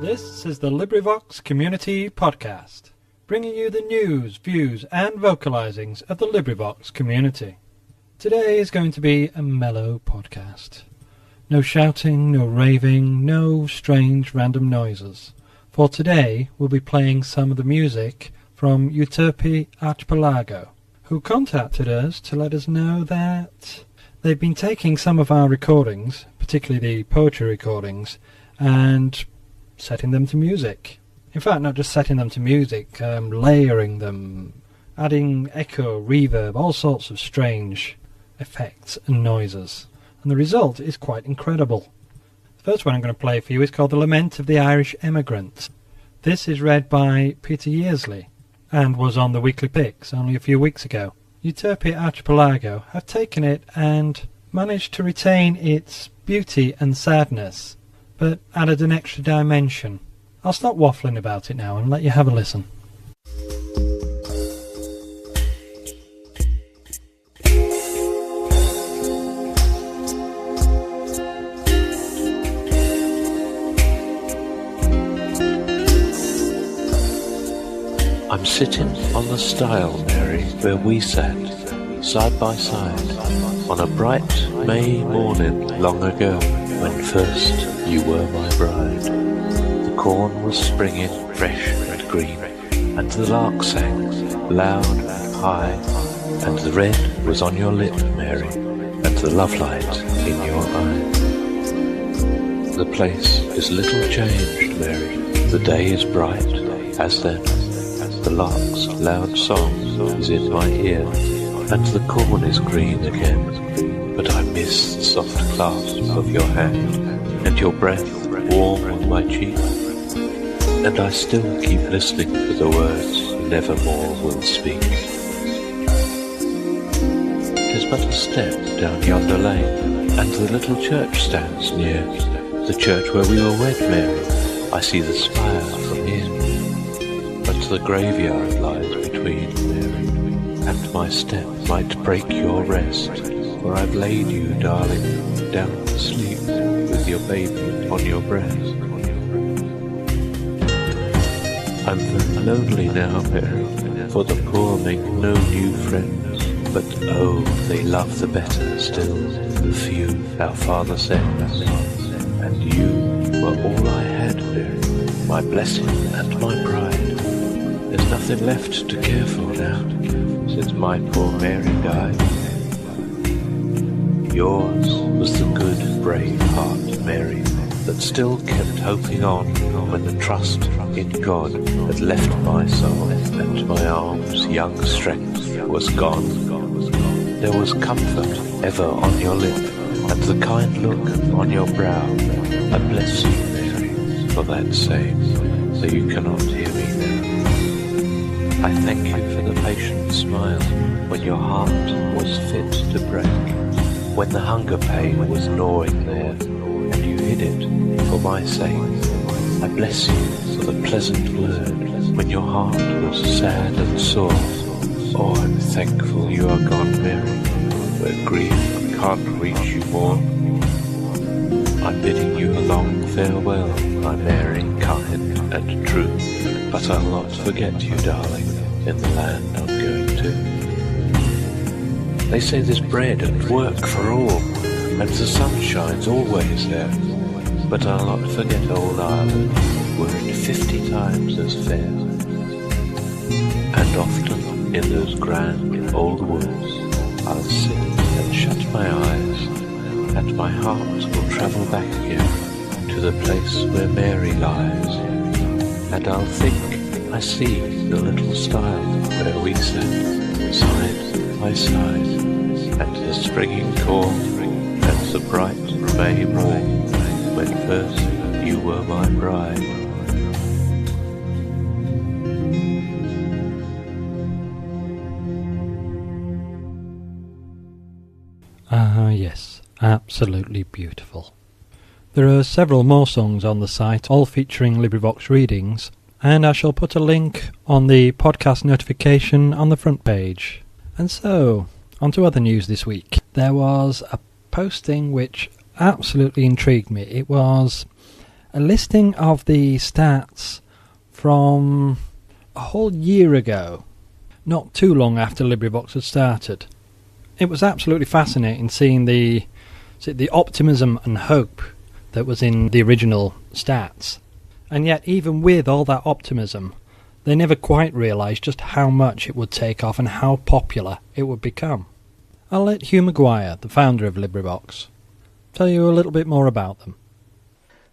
This is the LibriVox Community Podcast, bringing you the news, views and vocalisings of the LibriVox community. Today is going to be a mellow podcast. No shouting, no raving, no strange random noises. For today we'll be playing some of the music from Euterpe Archipelago, who contacted us to let us know that they've been taking some of our recordings, particularly the poetry recordings, and setting them to music. In fact, not just setting them to music, layering them, adding echo, reverb, all sorts of strange effects and noises. And the result is quite incredible. The first one I'm going to play for you is called The Lament of the Irish Emigrant. This is read by Peter Yearsley and was on the Weekly Picks only a few weeks ago. Euterpe Archipelago have taken it and managed to retain its beauty and sadness, but added an extra dimension. I'll stop waffling about it now and let you have a listen. I'm sitting on the stile, Mary, where we sat, side by side, on a bright May morning long ago, when first you were my bride. The corn was springing fresh and green, and the lark sang loud and high, and the red was on your lip, Mary, and the lovelight in your eye. The place is little changed, Mary, the day is bright as then, the lark's loud song is in my ear, and the corn is green again. But I miss the soft clasp of your hand, and your breath warm on my cheek, and I still keep listening for the words you nevermore will speak. 'Tis but a step down yonder lane, and the little church stands near, the church where we were wed, Mary. I see the spire from here, but the graveyard lies between, Mary, and my step might break your rest, for I've laid you, darling, down to sleep with your baby on your breast. I'm very lonely now, Mary, for the poor make no new friends, but oh, they love the better still, the few our father sends. And you were all I had, Mary, my blessing and my pride. There's nothing left to care for now, since my poor Mary died. Yours was the good, brave heart, Mary, that still kept hoping on when the trust in God had left my soul and my arm's young strength was gone. There was comfort ever on your lip and the kind look on your brow. I bless you, Mary, for that same, though you cannot hear me now. I thank you for the patient smile when your heart was fit to break, when the hunger pain was gnawing there, and you hid it for my sake. I bless you for the pleasant word when your heart was sad and sore. Oh, I'm thankful you are gone, Mary, where grief can't reach you more. I'm bidding you a long farewell, my Mary, kind and true, but I'll not forget you, darling, in the land I'm going to. They say there's bread and work for all, and the sun shines always there, but I'll not forget old Ireland, were it 50 times as fair. And often in those grand old woods I'll sit and shut my eyes, and my heart will travel back again to the place where Mary lies, and I'll think I see the little stile where we sat, side by side, and the springing corn, and the bright May morn, when first you were my bride. Yes, absolutely beautiful. There are several more songs on the site, all featuring LibriVox readings, and I shall put a link on the podcast notification on the front page. And so, on to other news this week. There was a posting which absolutely intrigued me. It was a listing of the stats from a whole year ago, not too long after LibriVox had started. It was absolutely fascinating seeing the optimism and hope that was in the original stats. And yet, even with all that optimism, they never quite realised just how much it would take off and how popular it would become. I'll let Hugh Maguire, the founder of LibriVox, tell you a little bit more about them.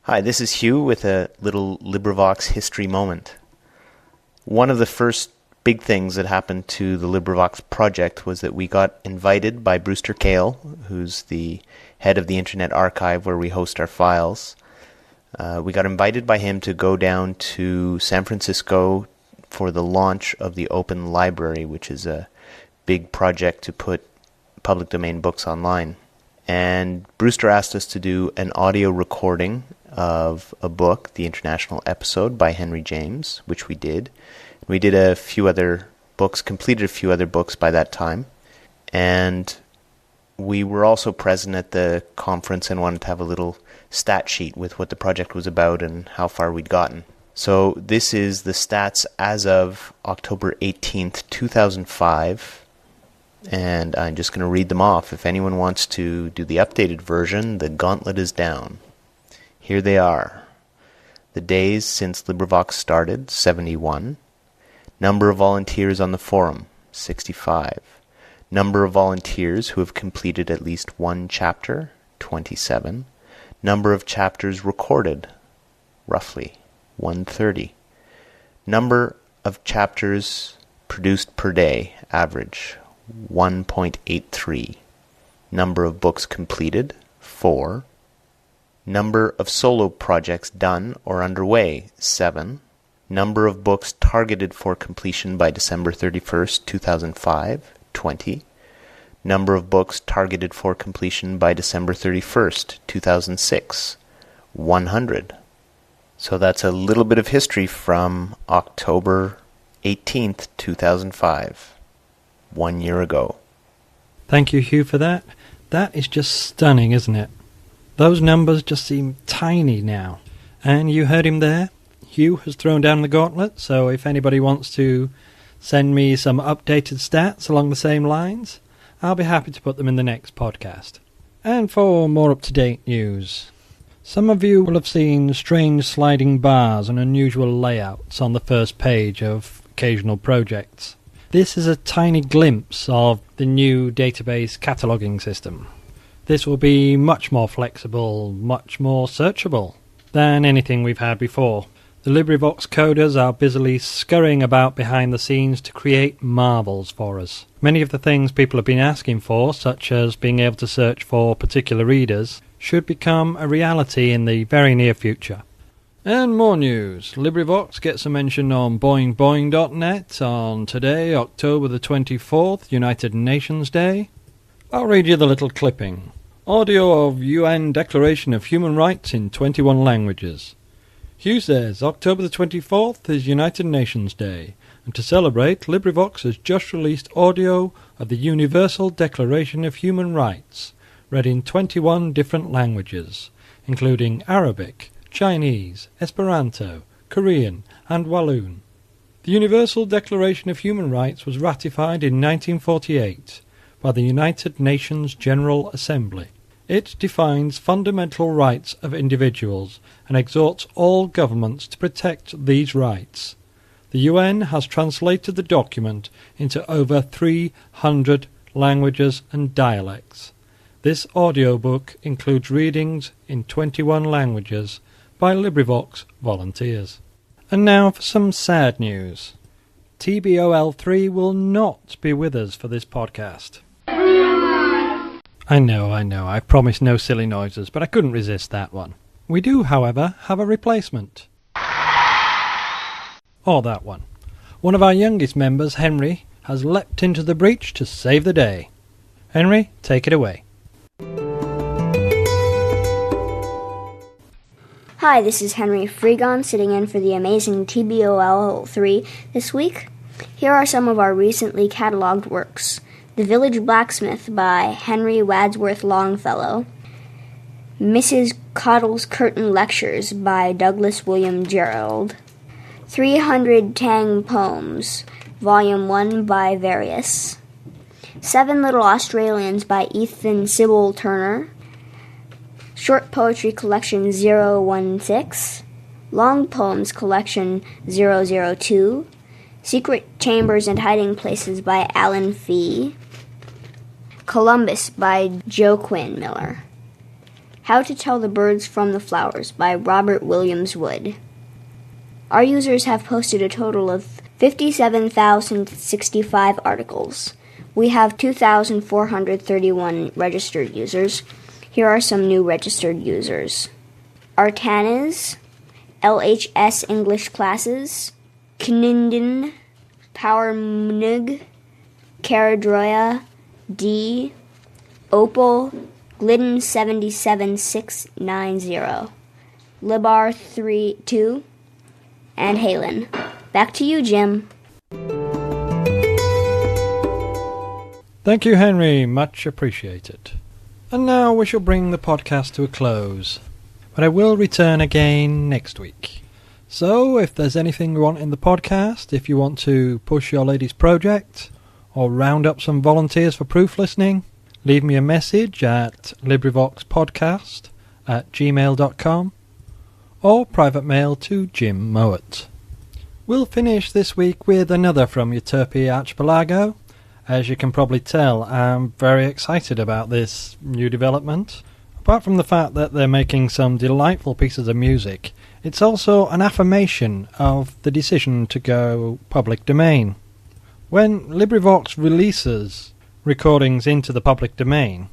Hi, this is Hugh with a little LibriVox history moment. One of the first big things that happened to the LibriVox project was that we got invited by Brewster Kahle, who's the head of the Internet Archive where we host our files. We got invited by him to go down to San Francisco for the launch of the Open Library, which is a big project to put public domain books online. And Brewster asked us to do an audio recording of a book, The International Episode by Henry James, which we did. We did a few other books, completed a few other books by that time. And we were also present at the conference and wanted to have a little stat sheet with what the project was about and how far we'd gotten. So this is the stats as of October 18th, 2005. And I'm just going to read them off. If anyone wants to do the updated version, the gauntlet is down. Here they are. The days since LibriVox started, 71. Number of volunteers on the forum, 65. Number of volunteers who have completed at least one chapter, 27. Number of chapters recorded, roughly 130. Number of chapters produced per day, average 1.83. Number of books completed, 4. Number of solo projects done or underway, 7. Number of books targeted for completion by December 31st, 2005, 20. Number of books targeted for completion by December 31st, 2006, 100. So that's a little bit of history from October 18th, 2005, 1 year ago. Thank you, Hugh, for that. That is just stunning, isn't it? Those numbers just seem tiny now. And you heard him there. Hugh has thrown down the gauntlet, so if anybody wants to send me some updated stats along the same lines, I'll be happy to put them in the next podcast. And for more up-to-date news, some of you will have seen strange sliding bars and unusual layouts on the first page of occasional projects. This is a tiny glimpse of the new database cataloguing system. This will be much more flexible, much more searchable than anything we've had before. The LibriVox coders are busily scurrying about behind the scenes to create marvels for us. Many of the things people have been asking for, such as being able to search for particular readers, should become a reality in the very near future. And more news. LibriVox gets a mention on boingboing.net on today, October the 24th, United Nations Day. I'll read you the little clipping. Audio of UN Declaration of Human Rights in 21 languages. Hugh says October the 24th is United Nations Day, and to celebrate, LibriVox has just released audio of the Universal Declaration of Human Rights, read in 21 different languages, including Arabic, Chinese, Esperanto, Korean, and Walloon. The Universal Declaration of Human Rights was ratified in 1948 by the United Nations General Assembly. It defines fundamental rights of individuals and exhorts all governments to protect these rights. The UN has translated the document into over 300 languages and dialects. This audiobook includes readings in 21 languages by LibriVox volunteers. And now for some sad news. TBOL3 will not be with us for this podcast. I know, I promised no silly noises, but I couldn't resist that one. We do, however, have a replacement. Or that one. One of our youngest members, Henry, has leapt into the breach to save the day. Henry, take it away. Hi, this is Henry Freegon sitting in for the amazing TBOL3 this week. Here are some of our recently catalogued works. The Village Blacksmith by Henry Wadsworth Longfellow. Mrs. Coddle's Curtain Lectures by Douglas William Gerald. 300 Tang Poems, Volume 1 by Various. 7 Little Australians by Ethan Sybil Turner. Short Poetry Collection 016. Long Poems Collection 002. Secret Chambers and Hiding Places by Alan Fee. Columbus by Joaquin Miller. How to Tell the Birds from the Flowers by Robert Williams Wood. Our users have posted a total of 57,065 articles. We have 2,431 registered users. Here are some new registered users. Artanas, LHS English Classes, Knindin, Powermnug, Caradroya, D, Opal, Glidden 77690, Libar 2, and Halen. Back to you, Jim. Thank you, Henry. Much appreciated. And now we shall bring the podcast to a close. But I will return again next week. So, if there's anything you want in the podcast, if you want to push your ladies' project, or round up some volunteers for proof listening, leave me a message at LibriVoxPodcast@gmail.com or private mail to Jim Mowat. We'll finish this week with another from Euterpe Archipelago. As you can probably tell, I'm very excited about this new development. Apart from the fact that they're making some delightful pieces of music, it's also an affirmation of the decision to go public domain. When LibriVox releases recordings into the public domain,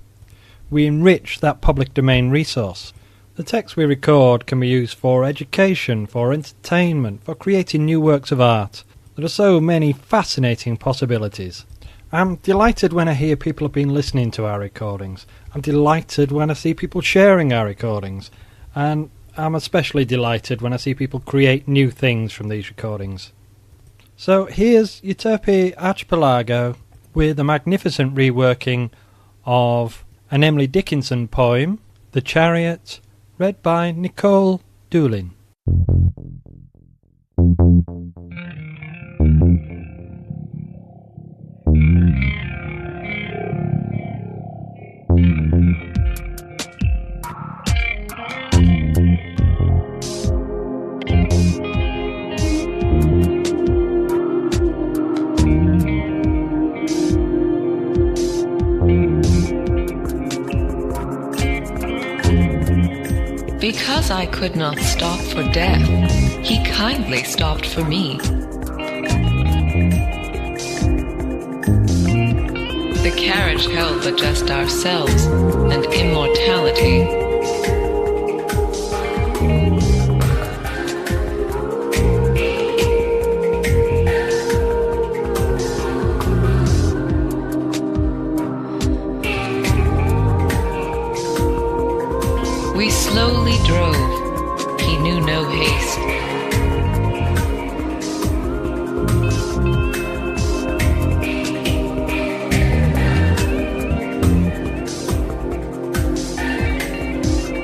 we enrich that public domain resource. The text we record can be used for education, for entertainment, for creating new works of art. There are so many fascinating possibilities. I'm delighted when I hear people have been listening to our recordings. I'm delighted when I see people sharing our recordings. And I'm especially delighted when I see people create new things from these recordings. So here's Euterpe Archipelago with a magnificent reworking of an Emily Dickinson poem, The Chariot, read by Nicole Doolin. Because I could not stop for death, he kindly stopped for me. The carriage held but just ourselves and immortality. We slowly drove, he knew no haste.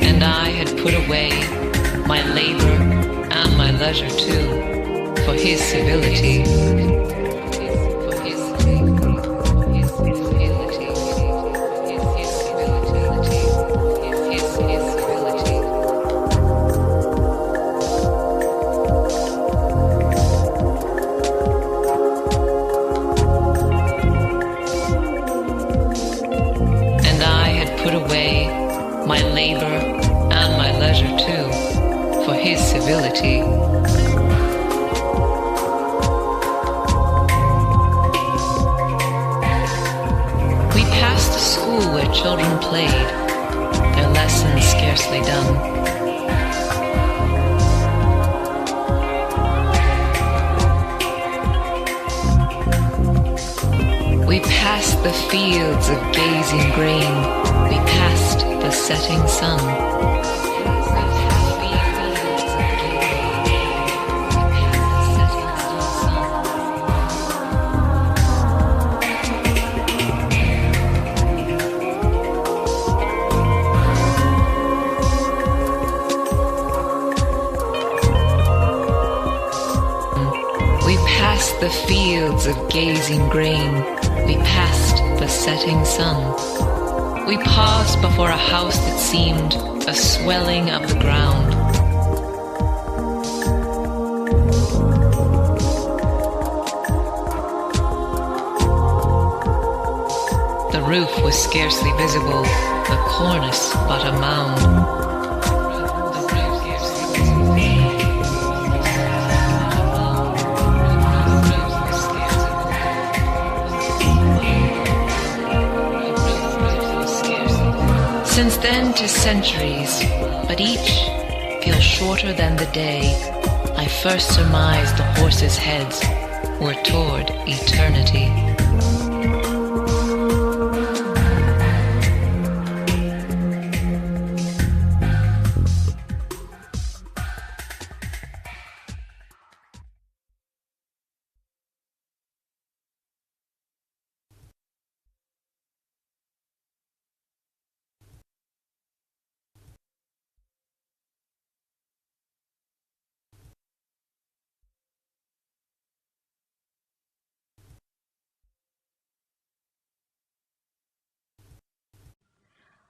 And I had put away my labor and my leisure too, for his civility. My labor and my leisure too, for his civility. We passed a school where children played, their lessons scarcely done. We passed the fields of gazing grain, we passed the setting sun. Past the fields of gazing grain, we passed the setting sun. We paused before a house that seemed a swelling of the ground. The roof was scarcely visible, the cornice but a mound. Since then 'tis centuries, but each feels shorter than the day I first surmised the horses' heads were toward eternity.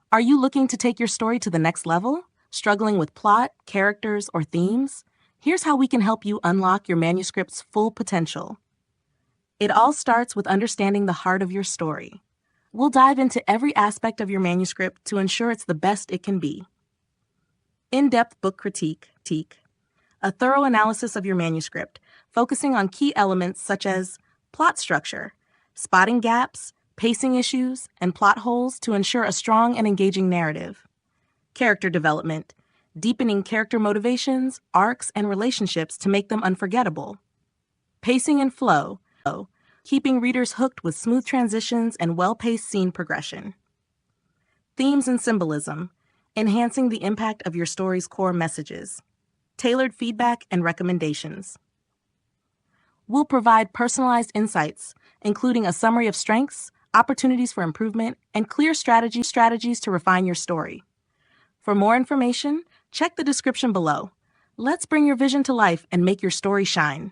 Are you looking to take your story to the next level? Struggling with plot, characters, or themes? Here's how we can help you unlock your manuscript's full potential. It all starts with understanding the heart of your story. We'll dive into every aspect of your manuscript to ensure it's the best it can be. In-depth book critique, a thorough analysis of your manuscript, focusing on key elements such as plot structure, spotting gaps, pacing issues, and plot holes to ensure a strong and engaging narrative. Character development, deepening character motivations, arcs, and relationships to make them unforgettable. Pacing and flow, keeping readers hooked with smooth transitions and well-paced scene progression. Themes and symbolism, enhancing the impact of your story's core messages. Tailored feedback and recommendations. We'll provide personalized insights, including a summary of strengths, opportunities for improvement, and clear strategies to refine your story. For more information, check the description below. Let's bring your vision to life and make your story shine.